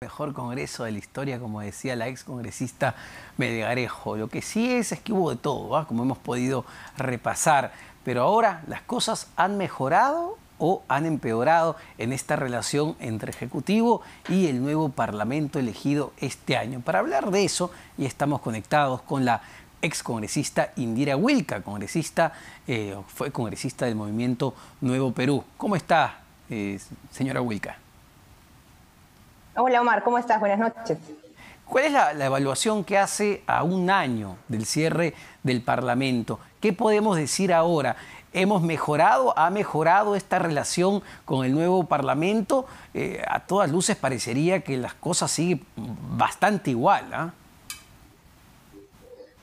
Mejor congreso de la historia, como decía la ex congresista Melgarejo. Lo que sí es que hubo de todo, como hemos podido repasar. Pero ahora, ¿las cosas han mejorado o han empeorado en esta relación entre Ejecutivo y el nuevo Parlamento elegido este año? Para hablar de eso, y estamos conectados con la ex congresista Indira Wilca, fue congresista del movimiento Nuevo Perú. ¿Cómo está, señora Wilca? Hola Omar, ¿cómo estás? Buenas noches. ¿Cuál es la evaluación que hace a un año del cierre del Parlamento? ¿Qué podemos decir ahora? ¿Hemos mejorado? ¿Ha mejorado esta relación con el nuevo Parlamento? A todas luces parecería que las cosas siguen bastante igual, ¿ah?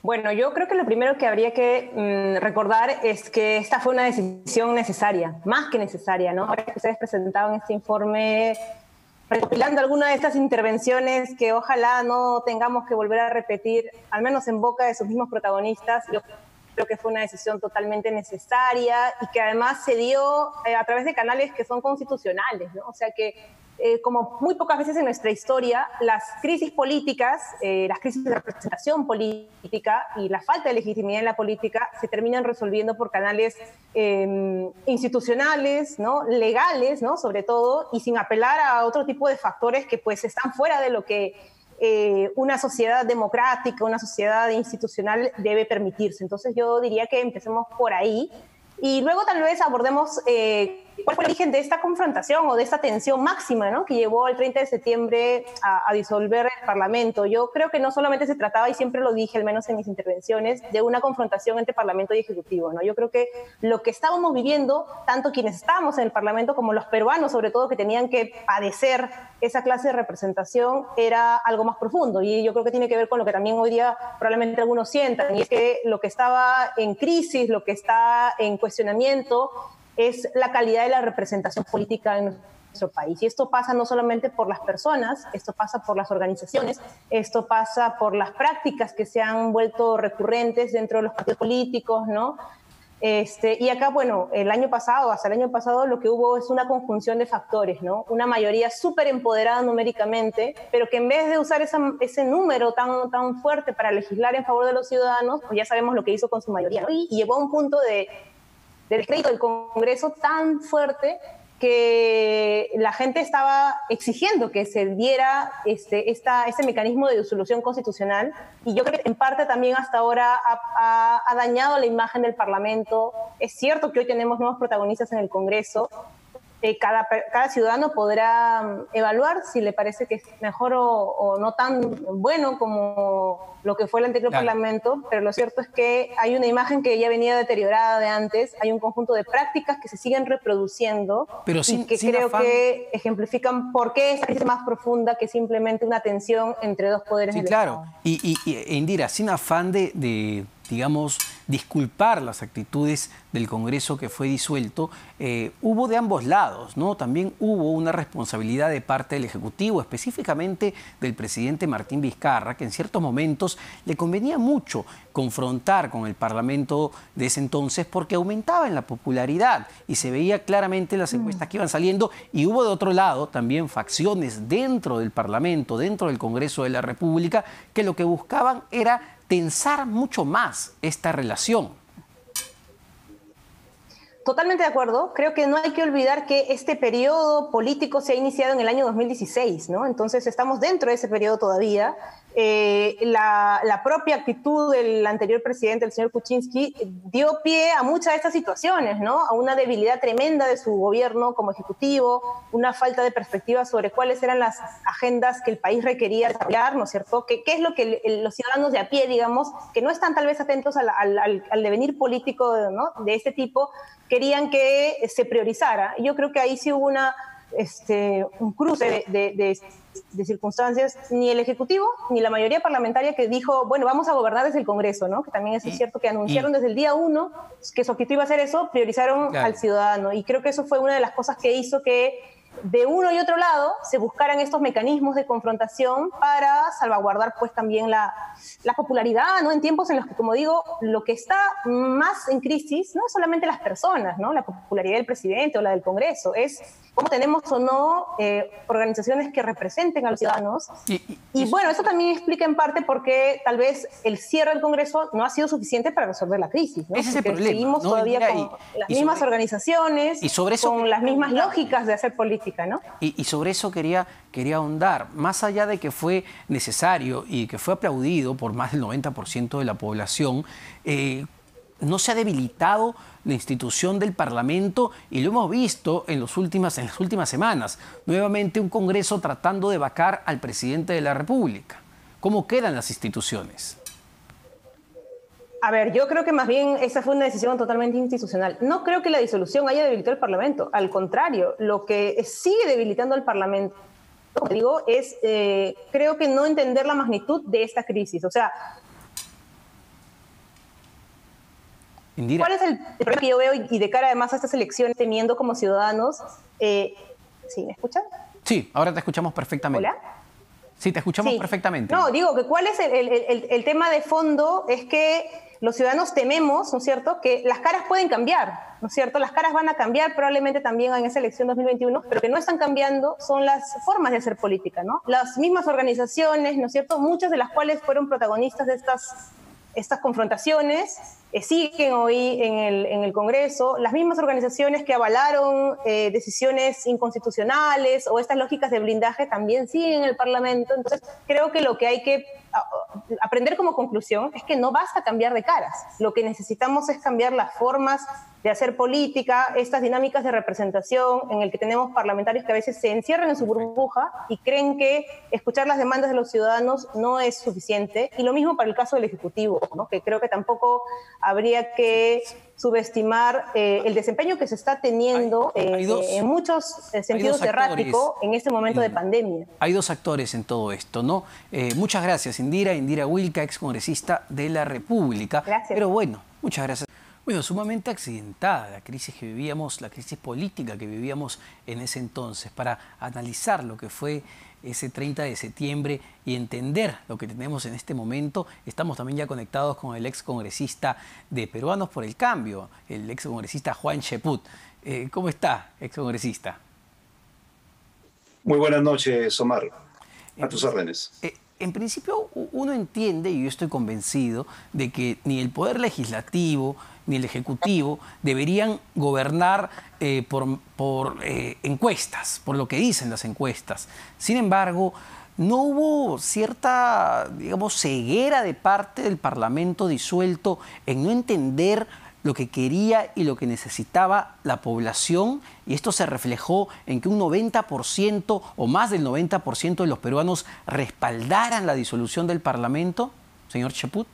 Bueno, yo creo que lo primero que habría que recordar es que esta fue una decisión necesaria, más que necesaria, ¿no? Ahora que ustedes presentaban este informe recopilando algunas de estas intervenciones que ojalá no tengamos que volver a repetir, al menos en boca de sus mismos protagonistas. Yo creo que fue una decisión totalmente necesaria y que además se dio a través de canales que son constitucionales, ¿no? O sea que, como muy pocas veces en nuestra historia, las crisis políticas, las crisis de representación política y la falta de legitimidad en la política se terminan resolviendo por canales institucionales, ¿no? Legales, ¿no? Sobre todo, y sin apelar a otro tipo de factores que pues están fuera de lo que una sociedad democrática, una sociedad institucional debe permitirse. Entonces yo diría que empecemos por ahí y luego tal vez abordemos cuál fue el origen de esta confrontación o de esta tensión máxima, ¿no? Que llevó el 30 de septiembre a disolver el Parlamento. Yo creo que no solamente se trataba, y siempre lo dije, al menos en mis intervenciones, de una confrontación entre Parlamento y Ejecutivo, ¿no? Yo creo que lo que estábamos viviendo, tanto quienes estábamos en el Parlamento como los peruanos, sobre todo, que tenían que padecer esa clase de representación, era algo más profundo. Y yo creo que tiene que ver con lo que también hoy día probablemente algunos sientan, y es que lo que estaba en crisis, lo que está en cuestionamiento, es la calidad de la representación política en nuestro país. Y esto pasa no solamente por las personas, esto pasa por las organizaciones, esto pasa por las prácticas que se han vuelto recurrentes dentro de los partidos políticos, ¿no? Y acá, bueno, hasta el año pasado, lo que hubo es una conjunción de factores, ¿no? Una mayoría súper empoderada numéricamente, pero que en vez de usar ese número tan fuerte para legislar en favor de los ciudadanos, pues ya sabemos lo que hizo con su mayoría, ¿no? Y llegó a un punto del crédito del Congreso tan fuerte que la gente estaba exigiendo que se diera este mecanismo de disolución constitucional, y yo creo que en parte también hasta ahora ha dañado la imagen del Parlamento. Es cierto que hoy tenemos nuevos protagonistas en el Congreso. Cada ciudadano podrá evaluar si le parece que es mejor o no tan bueno como lo que fue el anterior Parlamento, pero lo cierto es que hay una imagen que ya venía deteriorada de antes, hay un conjunto de prácticas que se siguen reproduciendo, pero y que creo que ejemplifican por qué esta crisis es más profunda que simplemente una tensión entre dos poderes del claro. Estado. Y Indira, sin afán digamos, disculpar las actitudes del Congreso que fue disuelto, hubo de ambos lados, ¿no? También hubo una responsabilidad de parte del Ejecutivo, específicamente del presidente Martín Vizcarra, que en ciertos momentos le convenía mucho confrontar con el Parlamento de ese entonces porque aumentaba en la popularidad y se veía claramente en las encuestas que iban saliendo, y hubo de otro lado también facciones dentro del Parlamento, dentro del Congreso de la República, que lo que buscaban era tensar mucho más esta relación. Totalmente de acuerdo. Creo que no hay que olvidar que este periodo político se ha iniciado en el año 2016, ¿no? Entonces estamos dentro de ese periodo todavía. La propia actitud del anterior presidente, el señor Kuczynski, dio pie a muchas de estas situaciones, ¿no? A una debilidad tremenda de su gobierno como ejecutivo, una falta de perspectiva sobre cuáles eran las agendas que el país requería desarrollar, ¿no es cierto? ¿Qué es lo que los ciudadanos de a pie, digamos, que no están tal vez atentos al devenir político, ¿no? De este tipo, querían que se priorizara? Yo creo que ahí sí hubo un cruce de circunstancias. Ni el Ejecutivo ni la mayoría parlamentaria que dijo, bueno, vamos a gobernar desde el Congreso, ¿no? Que también es cierto que anunciaron desde el día 1 que su objetivo iba a ser eso, priorizaron al ciudadano. Y creo que eso fue una de las cosas que hizo que de uno y otro lado se buscaran estos mecanismos de confrontación para salvaguardar pues también la popularidad, ¿no? En tiempos en los que, como digo, lo que está más en crisis no es solamente las personas, ¿no? La popularidad del presidente o la del Congreso, es cómo tenemos o no organizaciones que representen a los ciudadanos. Y bueno, eso también explica en parte por qué tal vez el cierre del Congreso no ha sido suficiente para resolver la crisis, ¿no? Ese es el problema, seguimos ¿no? todavía Mira, con las mismas organizaciones, y sobre eso con las mismas lógicas de hacer política, ¿no? Y sobre eso quería ahondar. Más allá de que fue necesario y que fue aplaudido por más del 90% de la población, no se ha debilitado la institución del Parlamento y lo hemos visto en las últimas semanas. Nuevamente un Congreso tratando de vacar al presidente de la República. ¿Cómo quedan las instituciones? A ver, yo creo que más bien esa fue una decisión totalmente institucional. No creo que la disolución haya debilitado el Parlamento. Al contrario, lo que sigue debilitando al Parlamento, como digo, es creo que no entender la magnitud de esta crisis. O sea, Indira. ¿cuál es el problema que yo veo y de cara además a estas elecciones teniendo como ciudadanos? ¿Sí, me escuchan? Sí, ahora te escuchamos perfectamente. ¿Hola? Sí, te escuchamos perfectamente. No, digo que cuál es el tema de fondo es que los ciudadanos tememos, ¿no es cierto?, que las caras pueden cambiar, ¿no es cierto? Las caras van a cambiar probablemente también en esa elección 2021, pero que no están cambiando son las formas de hacer política, ¿no? Las mismas organizaciones, ¿no es cierto?, muchas de las cuales fueron protagonistas de estas confrontaciones, siguen hoy en el Congreso, las mismas organizaciones que avalaron decisiones inconstitucionales o estas lógicas de blindaje también siguen en el Parlamento. Entonces, creo que lo que hay que aprender como conclusión es que no basta cambiar de caras. Lo que necesitamos es cambiar las formas de hacer política, estas dinámicas de representación en el que tenemos parlamentarios que a veces se encierran en su burbuja y creen que escuchar las demandas de los ciudadanos no es suficiente. Y lo mismo para el caso del Ejecutivo, ¿no? Que creo que tampoco habría que subestimar el desempeño que se está teniendo en muchos sentidos errático en este momento de pandemia. Hay dos actores en todo esto, ¿no? Muchas gracias, Indira Wilca, excongresista de la República. Gracias. Pero bueno, muchas gracias. Bueno, sumamente accidentada la crisis que vivíamos, la crisis política que vivíamos en ese entonces. Para analizar lo que fue ese 30 de septiembre y entender lo que tenemos en este momento, estamos también ya conectados con el excongresista de Peruanos por el Cambio, el excongresista Juan Cheput. ¿Cómo está, excongresista? Muy buenas noches, Omar. A tus órdenes. En principio, uno entiende, y yo estoy convencido, de que ni el Poder Legislativo ni el Ejecutivo deberían gobernar por encuestas, por lo que dicen las encuestas. Sin embargo, no hubo cierta, digamos, ceguera de parte del Parlamento disuelto en no entender lo que quería y lo que necesitaba la población, y esto se reflejó en que un 90% o más del 90% de los peruanos respaldaran la disolución del Parlamento, señor Cheput.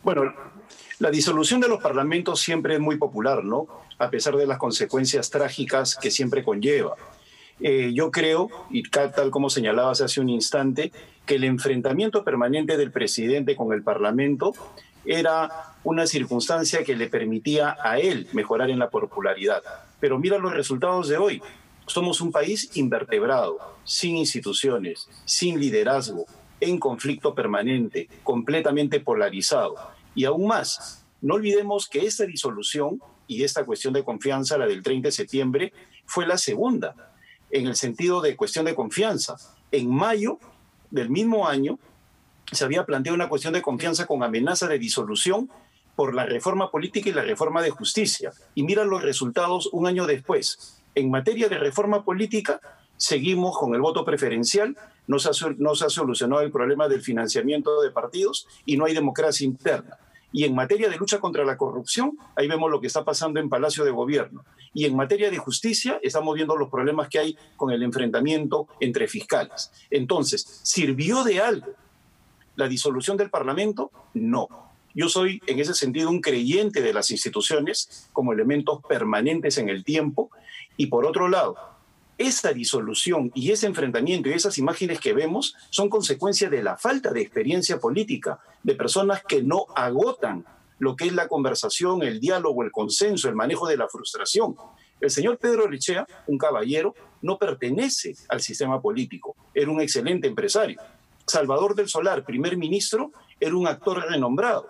Bueno, la disolución de los parlamentos siempre es muy popular, ¿no? A pesar de las consecuencias trágicas que siempre conlleva. Yo creo, y tal como señalabas hace un instante, que el enfrentamiento permanente del presidente con el Parlamento era una circunstancia que le permitía a él mejorar en la popularidad. Pero mira los resultados de hoy. Somos un país invertebrado, sin instituciones, sin liderazgo, en conflicto permanente, completamente polarizado. Y aún más, no olvidemos que esta disolución y esta cuestión de confianza, la del 30 de septiembre, fue la segunda, en el sentido de cuestión de confianza. En mayo del mismo año, se había planteado una cuestión de confianza con amenaza de disolución por la reforma política y la reforma de justicia. Y mira los resultados un año después. En materia de reforma política, seguimos con el voto preferencial, no se ha solucionado el problema del financiamiento de partidos y no hay democracia interna. Y en materia de lucha contra la corrupción, ahí vemos lo que está pasando en Palacio de Gobierno. Y en materia de justicia, estamos viendo los problemas que hay con el enfrentamiento entre fiscales. Entonces, ¿sirvió de algo la disolución del Parlamento? No. Yo soy, en ese sentido, un creyente de las instituciones como elementos permanentes en el tiempo. Y por otro lado, esa disolución y ese enfrentamiento y esas imágenes que vemos son consecuencia de la falta de experiencia política, de personas que no agotan lo que es la conversación, el diálogo, el consenso, el manejo de la frustración. El señor Pedro Lechea, un caballero, no pertenece al sistema político, era un excelente empresario. Salvador del Solar, primer ministro, era un actor renombrado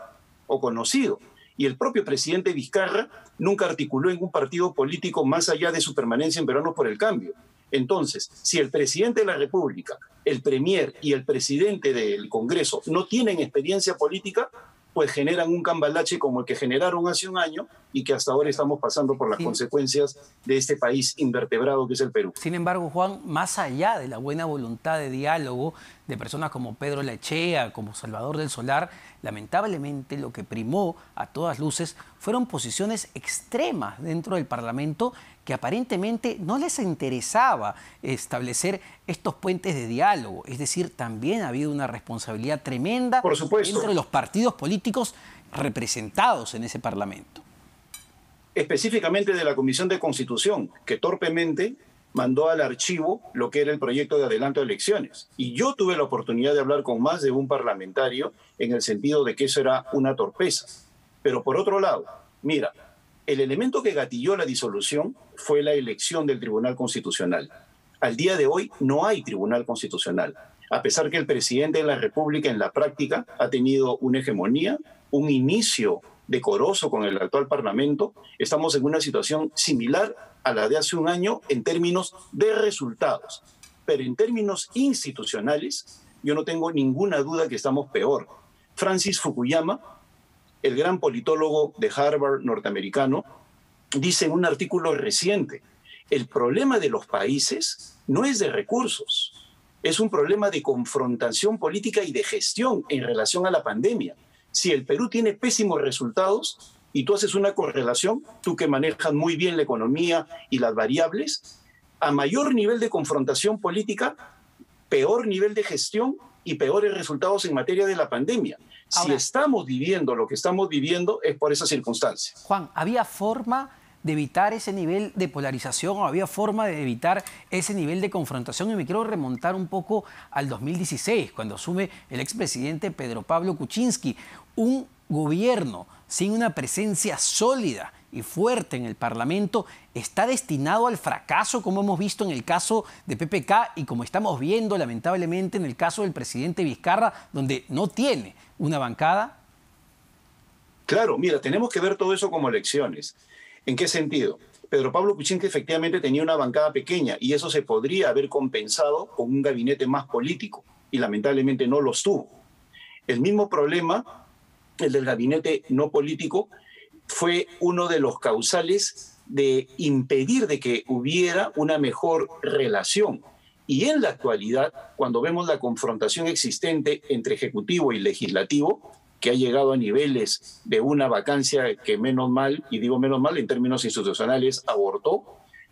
o conocido. Y el propio presidente Vizcarra nunca articuló en un partido político más allá de su permanencia en Peruanos por el Cambio. Entonces, si el presidente de la República, el premier y el presidente del Congreso no tienen experiencia política, pues generan un cambalache como el que generaron hace un año y que hasta ahora estamos pasando por las consecuencias de este país invertebrado que es el Perú. Sin embargo, Juan, más allá de la buena voluntad de diálogo de personas como Pedro Lechea, como Salvador del Solar, lamentablemente lo que primó a todas luces fueron posiciones extremas dentro del Parlamento que aparentemente no les interesaba establecer estos puentes de diálogo. Es decir, también ha habido una responsabilidad tremenda dentro de los partidos políticos representados en ese Parlamento. Específicamente de la Comisión de Constitución, que torpemente mandó al archivo lo que era el proyecto de adelanto de elecciones. Y yo tuve la oportunidad de hablar con más de un parlamentario en el sentido de que eso era una torpeza. Pero por otro lado, mira, el elemento que gatilló la disolución fue la elección del Tribunal Constitucional. Al día de hoy no hay Tribunal Constitucional, a pesar que el presidente de la República en la práctica ha tenido una hegemonía, un inicio decoroso con el actual Parlamento. Estamos en una situación similar a la de hace un año en términos de resultados. Pero en términos institucionales, yo no tengo ninguna duda que estamos peor. Francis Fukuyama, el gran politólogo de Harvard norteamericano, dice en un artículo reciente, el problema de los países no es de recursos, es un problema de confrontación política y de gestión en relación a la pandemia. Si el Perú tiene pésimos resultados y tú haces una correlación, tú que manejas muy bien la economía y las variables, a mayor nivel de confrontación política, peor nivel de gestión y peores resultados en materia de la pandemia. Si estamos viviendo lo que estamos viviendo es por esa circunstancia. Juan, ¿había forma de evitar ese nivel de polarización o había forma de evitar ese nivel de confrontación? Y me quiero remontar un poco al 2016, cuando asume el expresidente Pedro Pablo Kuczynski. Un gobierno sin una presencia sólida y fuerte en el Parlamento está destinado al fracaso, como hemos visto en el caso de PPK y como estamos viendo lamentablemente en el caso del presidente Vizcarra, donde no tiene una bancada. Claro, mira, tenemos que ver todo eso como lecciones. ¿En qué sentido? Pedro Pablo Kuczynski efectivamente tenía una bancada pequeña y eso se podría haber compensado con un gabinete más político y lamentablemente no los tuvo. El mismo problema, el del gabinete no político, fue uno de los causales de impedir de que hubiera una mejor relación. Y en la actualidad, cuando vemos la confrontación existente entre Ejecutivo y Legislativo, que ha llegado a niveles de una vacancia que menos mal, y digo menos mal en términos institucionales, abortó,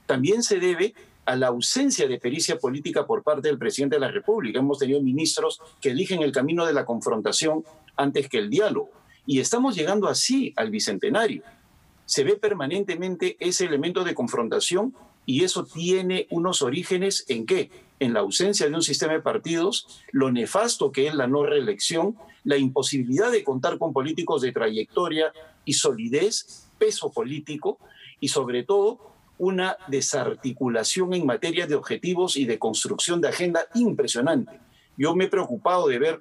también se debe a la ausencia de pericia política por parte del presidente de la República. Hemos tenido ministros que eligen el camino de la confrontación antes que el diálogo. Y estamos llegando así al bicentenario. Se ve permanentemente ese elemento de confrontación y eso tiene unos orígenes ¿en qué? En la ausencia de un sistema de partidos, lo nefasto que es la no reelección, la imposibilidad de contar con políticos de trayectoria y solidez, peso político y sobre todo una desarticulación en materia de objetivos y de construcción de agenda impresionante. Yo me he preocupado de ver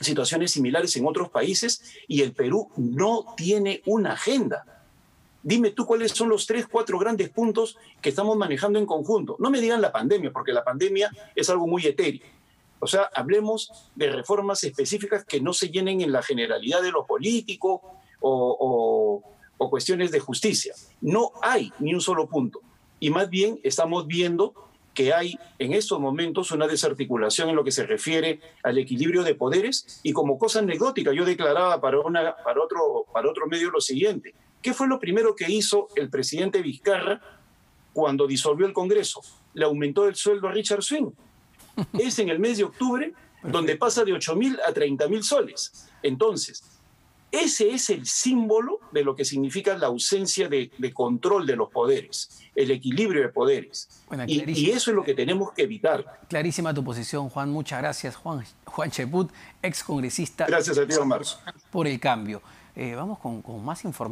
situaciones similares en otros países y el Perú no tiene una agenda. Dime tú cuáles son los 3, 4 grandes puntos que estamos manejando en conjunto. No me digan la pandemia, porque la pandemia es algo muy etéreo. O sea, hablemos de reformas específicas que no se llenen en la generalidad de lo político o cuestiones de justicia. No hay ni un solo punto. Y más bien estamos viendo que hay en estos momentos una desarticulación en lo que se refiere al equilibrio de poderes y como cosa anecdótica yo declaraba para otro medio lo siguiente. ¿Qué fue lo primero que hizo el presidente Vizcarra cuando disolvió el Congreso? Le aumentó el sueldo a Richard Swing. Es en el mes de octubre donde pasa de 8.000 a 30.000 soles. Entonces, ese es el símbolo de lo que significa la ausencia de control de los poderes, el equilibrio de poderes. Bueno, y eso es lo que tenemos que evitar. Clarísima tu posición, Juan. Muchas gracias, Juan Cheput, ex congresista. Gracias a ti, Omar. Por el Cambio. Vamos con más información.